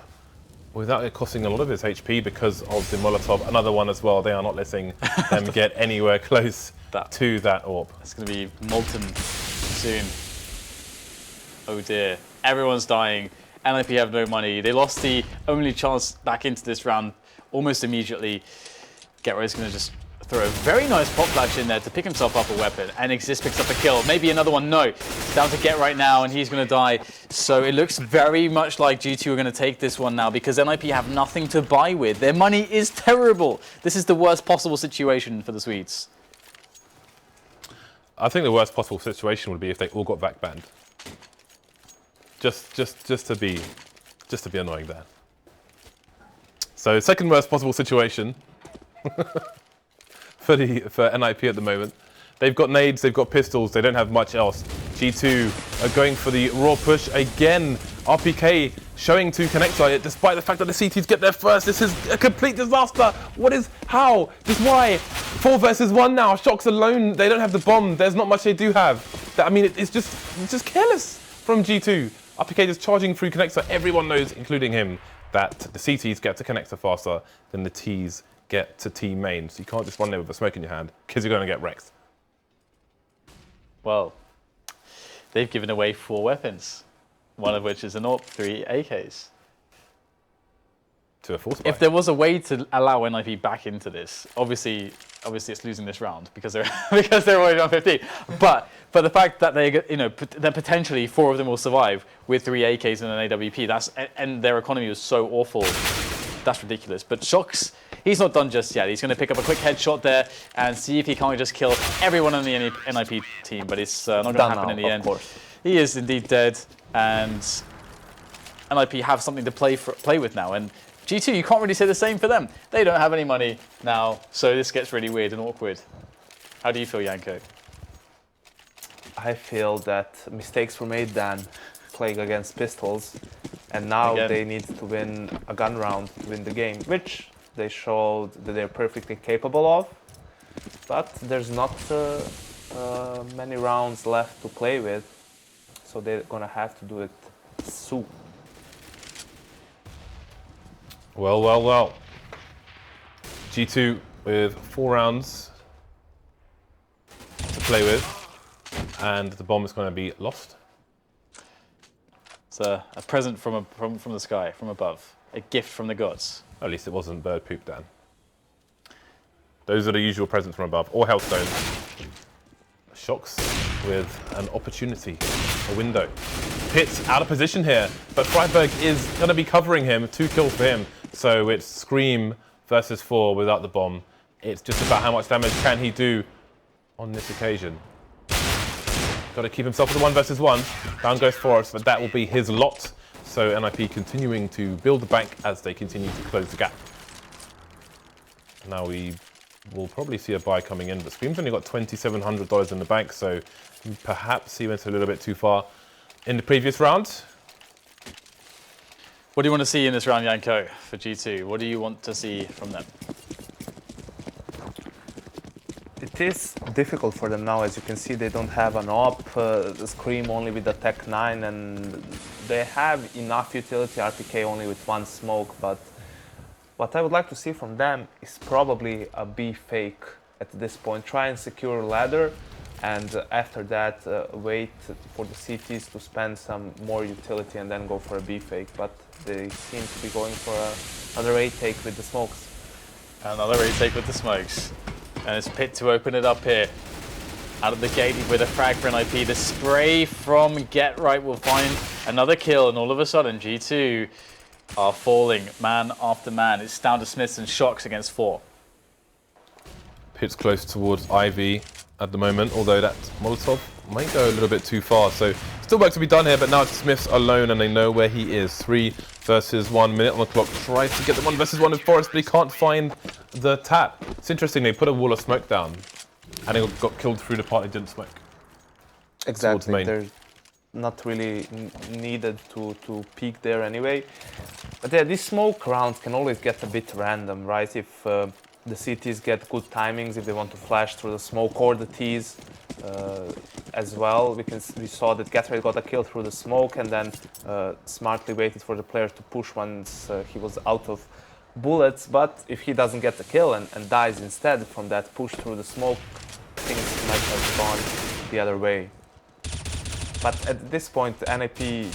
without it costing a lot of his HP because of the Molotov. Another one as well. They are not letting them get anywhere close to that AWP. It's going to be molten soon. Oh dear. Everyone's dying. NIP have no money. They lost the only chance back into this round almost immediately. Getright's going to just throw a very nice pop flash in there to pick himself up a weapon, and Exist picks up a kill. Maybe another one. No. It's down to Getright now, and he's going to die. So it looks very much like G2 are going to take this one now because NIP have nothing to buy with. Their money is terrible. This is the worst possible situation for the Swedes. I think the worst possible situation would be if they all got back banned. Just to be annoying there. So second worst possible situation for NIP at the moment. They've got nades, they've got pistols, they don't have much else. G2 are going for the raw push again. RPK showing to Connector, despite the fact that the CTs get there first. This is a complete disaster. How? Just why? 4 versus 1 now. Shox alone, they don't have the bomb. There's not much they do have. I mean, it's just careless from G2. RPK just charging through Connector. Everyone knows, including him, that the CTs get to Connector faster than the Ts get to Team Main. So you can't just run there with a smoke in your hand because you're going to get wrecked. Well, they've given away 4 weapons, one of which is an AWP, 3 AKs. To a force If there was a way to allow NIP back into this, obviously it's losing this round because they're already on 15. But the fact that that potentially 4 of them will survive with 3 AKs and an AWP, and their economy was so awful, that's ridiculous. But Shox, he's not done just yet. He's going to pick up a quick headshot there and see if he can't just kill everyone on the NIP team. But it's not going to happen in the end. Course. He is indeed dead, and NIP have something to play with now. And G2, you can't really say the same for them. They don't have any money now, so this gets really weird and awkward. How do you feel, Janko? I feel that mistakes were made then playing against pistols, and now they need to win a gun round to win the game, which they showed that they're perfectly capable of, but there's not many rounds left to play with. so they're gonna have to do it soon. Well, well, well. G2 with 4 rounds to play with, and the bomb is going to be lost. It's a present from the sky, from above. A gift from the gods. At least it wasn't bird poop, Dan. Those are the usual presents from above, or Hellstone. Shocks with an opportunity, a window. Pit's out of position here, but Freiberg is going to be covering him. 2 kills for him. So it's Scream versus 4 without the bomb. It's just about how much damage can he do on this occasion. Got to keep himself with the 1 versus 1. Down goes Forrest, but that will be his lot. So NIP continuing to build the bank as they continue to close the gap. Now we will probably see a buy coming in, but Scream's only got $2,700 in the bank, so perhaps he went a little bit too far in the previous round. What do you want to see in this round, Yanko, for G2? What do you want to see from them? It is difficult for them now. As you can see, they don't have an op, Scream only with the Tech 9, and they have enough utility, RPK only with 1 smoke, but what I would like to see from them is probably a B fake at this point. Try and secure a ladder, and after that wait for the CTs to spend some more utility and then go for a B fake, but they seem to be going for another A take with the smokes. Another retake with the smokes. And it's Pit to open it up here. Out of the gate with a frag for NIP. The spray from Get Right will find another kill, and all of a sudden G2 are falling man after man. It's down to Smiths and Shocks against 4. Pit's close towards Ivy at the moment, although that Molotov might go a little bit too far. So still work to be done here, but now it's Smiths alone and they know where he is. 3 versus 1 minute on the clock. Tries to get the 1 versus 1 with Forrest, but he can't find the tap. It's interesting, they put a wall of smoke down and he got killed through the part he didn't smoke. Exactly, they're not really needed to peek there anyway. But yeah, these smoke rounds can always get a bit random, right? If the CTs get good timings, if they want to flash through the smoke, or the Ts as well. We saw that Gatorade got a kill through the smoke and then smartly waited for the player to push once he was out of bullets. But if he doesn't get the kill and dies instead from that push through the smoke, things might have gone the other way. But at this point, NIP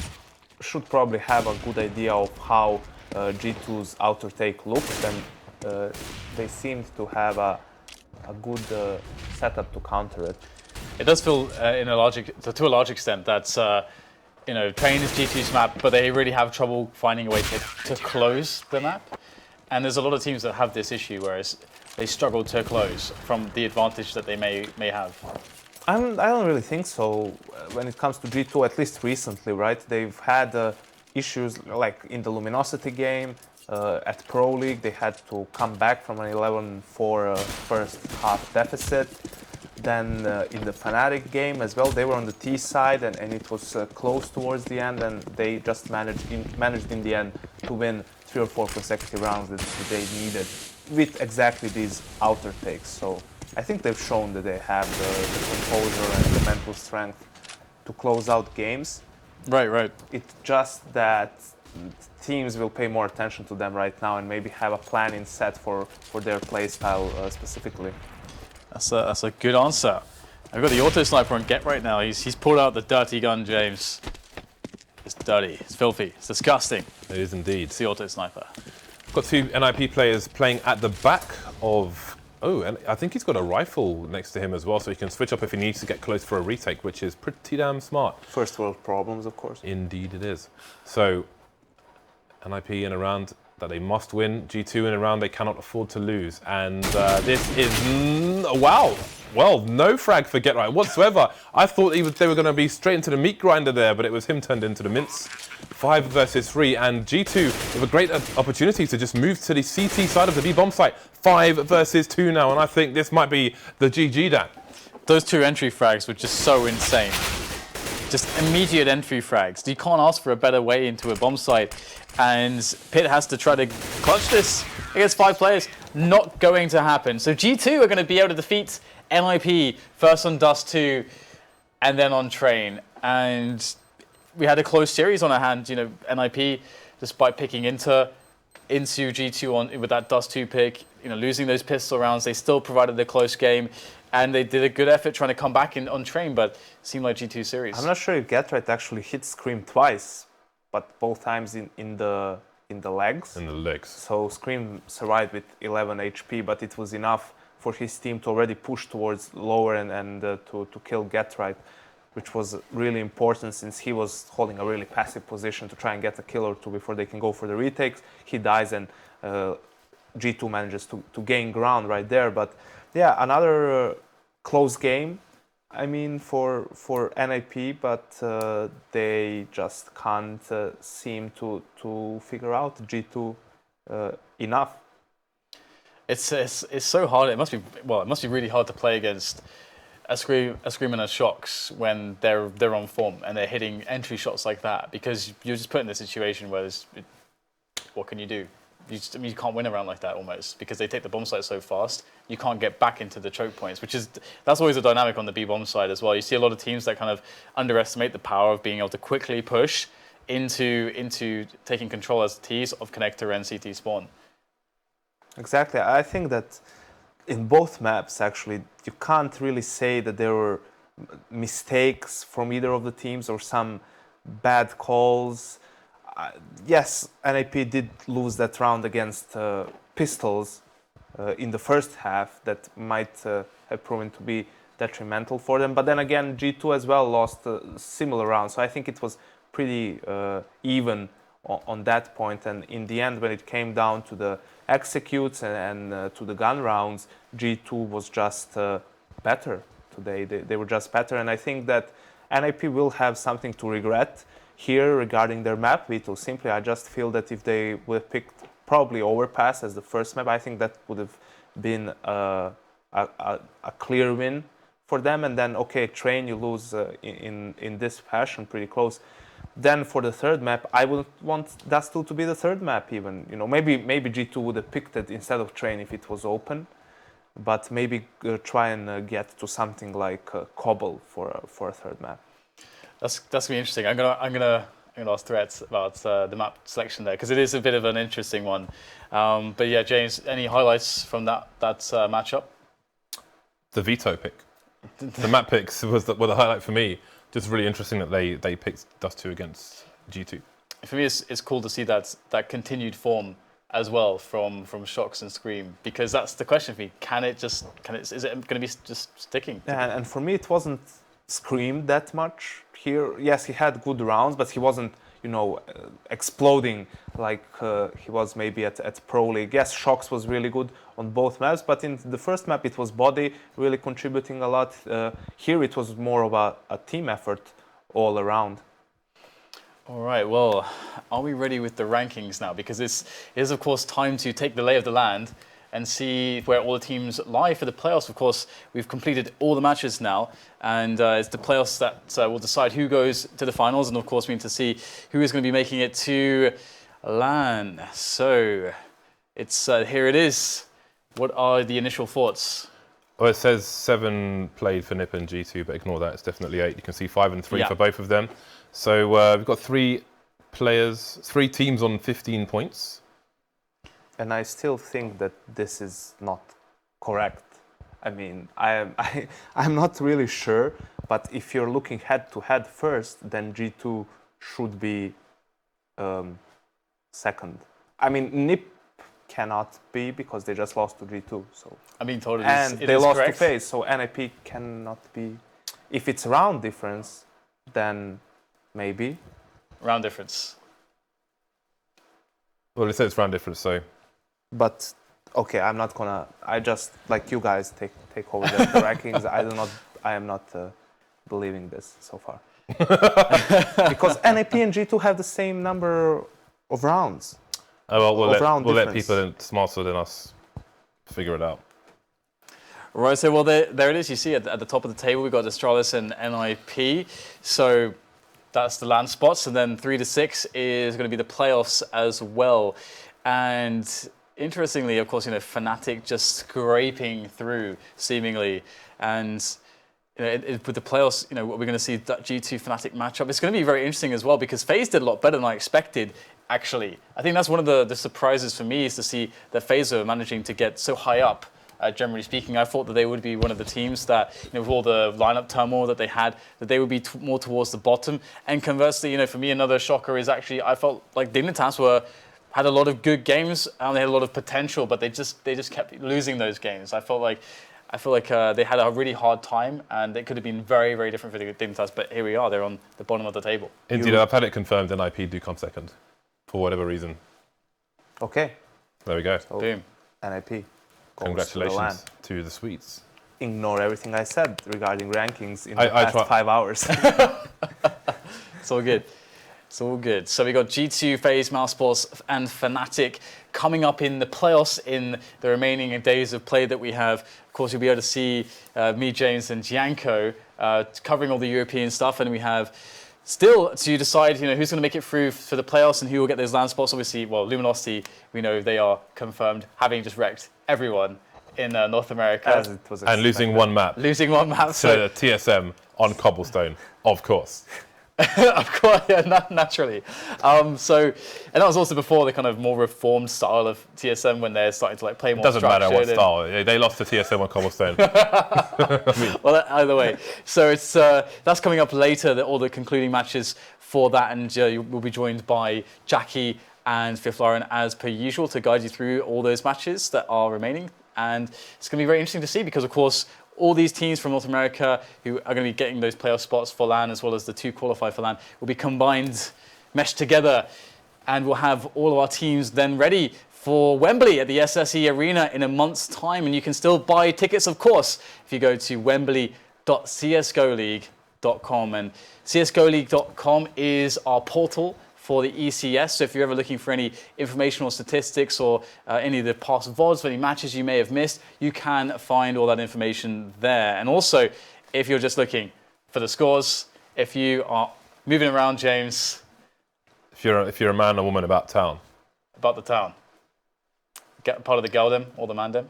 should probably have a good idea of how G2's outer take looks, and they seemed to have a good setup to counter it. It does feel, to a large extent, that Train is G2's map, but they really have trouble finding a way to close the map. And there's a lot of teams that have this issue, whereas they struggle to close from the advantage that they may have. I don't really think so. When it comes to G2, at least recently, right? They've had issues like in the Luminosity game. At Pro League, they had to come back from an 11-4 first half deficit. Then in the Fnatic game as well, they were on the T side and it was close towards the end, and they just managed in the end to win 3 or 4 consecutive rounds that they needed with exactly these outer takes. So I think they've shown that they have the composure and the mental strength to close out games. Right. It's just that teams will pay more attention to them right now and maybe have a plan in set for their playstyle specifically. That's a good answer. I've got the auto sniper on Get right now. He's pulled out the dirty gun, James. It's dirty. It's filthy. It's disgusting. It is indeed. It's the auto sniper. Got 2 NIP players playing at the back of... Oh, and I think he's got a rifle next to him as well, so he can switch up if he needs to get close for a retake, which is pretty damn smart. First world problems, of course. Indeed it is. So, NIP in a round that they must win. G2 in a round they cannot afford to lose. And this is... wow! Well, no frag for Get Right whatsoever. I thought they were going to be straight into the meat grinder there, but it was him turned into the mince. 5 versus 3, and G2 with a great opportunity to just move to the CT side of the B bomb site. 5 versus 2 now, and I think this might be the GG Dan. Those 2 entry frags were just so insane. Just immediate entry frags. You can't ask for a better way into a bomb site. And Pit has to try to clutch this against 5 players. Not going to happen. So G2 are going to be able to defeat NIP first on Dust 2 and then on Train. And we had a close series on our hands. You know, NIP, despite picking into G2 with that Dust 2 pick, you know, losing those pistol rounds, they still provided a close game, and they did a good effort trying to come back on train, but it seemed like G2 series. I'm not sure if Getright actually hit Scream twice, but both times in the legs. In the legs. So Scream survived with 11 HP, but it was enough for his team to already push towards lower and to kill Getright, which was really important since he was holding a really passive position to try and get a kill or two before they can go for the retakes. He dies and G2 manages to gain ground right there. But yeah, another close game, I mean, for NIP, but they just can't seem to figure out G2 enough. It's so hard. It must be really hard to play against a Scream and a Shox when they're on form and they're hitting entry shots like that, because you're just put in a situation where what can you do? You can't win around like that almost, because they take the bomb site so fast. You can't get back into the choke points, that's always a dynamic on the B bomb side as well. You see a lot of teams that kind of underestimate the power of being able to quickly push into taking control as Ts of connector and CT spawn. Exactly. I think that in both maps, actually, you can't really say that there were mistakes from either of the teams or some bad calls. Yes, NIP did lose that round against Pistols in the first half. That might have proven to be detrimental for them. But then again, G2 as well lost a similar round. So I think it was pretty even on that point. And in the end, when it came down to the executes and to the gun rounds, G2 was just better today. They were just better. And I think that NIP will have something to regret here regarding their map veto. Simply, I just feel that if they would have picked probably Overpass as the first map, I think that would have been a clear win for them. And then, okay, Train, you lose in this fashion, pretty close. Then for the third map, I would want Dust 2 to be the third map even. You know, maybe G2 would have picked it instead of Train if it was open, but maybe try and get to something like Cobble for a third map. That's gonna be interesting. I'm gonna ask Threats about the map selection there, because it is a bit of an interesting one. But yeah, James, any highlights from that matchup? The veto pick. The map picks were the highlight for me. Just really interesting that they picked Dust 2 against G2. For me, it's cool to see that continued form as well from Shox and Scream, because that's the question for me. Is it going to be just sticking? Yeah, and for me, it wasn't Scream that much here. Yes, he had good rounds, but he wasn't, exploding like he was maybe at Pro League. Yes, Shox was really good on both maps, but in the first map it was Body really contributing a lot. Here it was more of a team effort all around. All right, well, are we ready with the rankings now? Because it is, of course, time to take the lay of the land and see where all the teams lie for the playoffs. Of course, we've completed all the matches now, and it's the playoffs that will decide who goes to the finals, and of course we need to see who is going to be making it to LAN. So it's here it is. What are the initial thoughts? Well, it says 7 played for NIP and G2, but ignore that. It's definitely 8. You can see 5 and 3 for both of them. So we've got 3 teams on 15 points. And I still think that this is not correct. I mean, I'm not really sure, but if you're looking head-to-head first, then G2 should be second. I mean, NIP cannot be because they just lost to G2. So I mean, totally. And they lost to FaZe, so NIP cannot be. If it's round difference, then maybe. Round difference. Well, it says round difference, so. But okay, I'm not gonna. I just like you guys take over the rankings. I am not believing this so far because NIP and G2 have the same number of rounds. Oh well, we'll let people smarter than us figure it out. Right. So well, there it is. You see at the top of the table we've got Astralis and NIP. So that's the LAN spots, and then 3 to 6 is going to be the playoffs as well. And interestingly, of course, Fnatic just scraping through seemingly, and with the playoffs, we're going to see that G2 Fnatic matchup. It's going to be very interesting as well because FaZe did a lot better than I expected, actually. I think that's one of the surprises for me is to see that FaZe are managing to get so high up. Generally speaking, I thought that they would be one of the teams that, with all the lineup turmoil that they had, that they would be more towards the bottom. And conversely, for me, another shocker is actually I felt like Dignitas had a lot of good games and they had a lot of potential, but they just kept losing those games. I feel like they had a really hard time, and it could have been very, very different for the Dignitas. But here we are; they're on the bottom of the table. Indeed, I've had it confirmed. NIP do come second, for whatever reason. Okay. There we go. So, Boom. NIP. Congratulations to the Swedes. Ignore everything I said regarding rankings in the I past 5 hours. It's all good. It's all good. So we got G2, FaZe, Mousesports, and Fnatic coming up in the playoffs in the remaining days of play that we have. Of course, you'll be able to see me, James, and Gianco covering all the European stuff, and we have still to decide, who's going to make it through for the playoffs and who will get those land spots. Obviously, Luminosity, we know they are confirmed, having just wrecked everyone in North America. As it was And losing one map. Losing one map. So TSM on cobblestone, of course. Of course, yeah, naturally. And that was also before the kind of more reformed style of TSM when they're starting to play more. It doesn't matter what structured style. They lost to TSM on cobblestone. Well, either way. So it's that's coming up later, all the concluding matches for that, and we'll be joined by Jackie and Fifth Lauren as per usual to guide you through all those matches that are remaining. And it's going to be very interesting to see because, of course, all these teams from North America who are going to be getting those playoff spots for LAN as well as the 2 qualified for LAN will be combined, meshed together, and we'll have all of our teams then ready for Wembley at the SSE Arena in a month's time. And you can still buy tickets, of course, if you go to wembley.csgoleague.com. And csgoleague.com is our portal for the ECS. So if you're ever looking for any information or statistics or any of the past Vods, any matches you may have missed, you can find all that information there. And also, if you're just looking for the scores, if you are moving around, James. If you're a man or woman about town. About the town. Get part of the Geldem or the Mandem.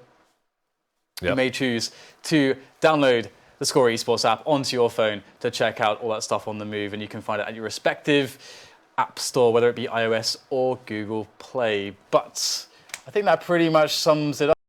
Yep. You may choose to download the Score Esports app onto your phone to check out all that stuff on the move. And you can find it at your respective App Store, whether it be iOS or Google Play. But I think that pretty much sums it up.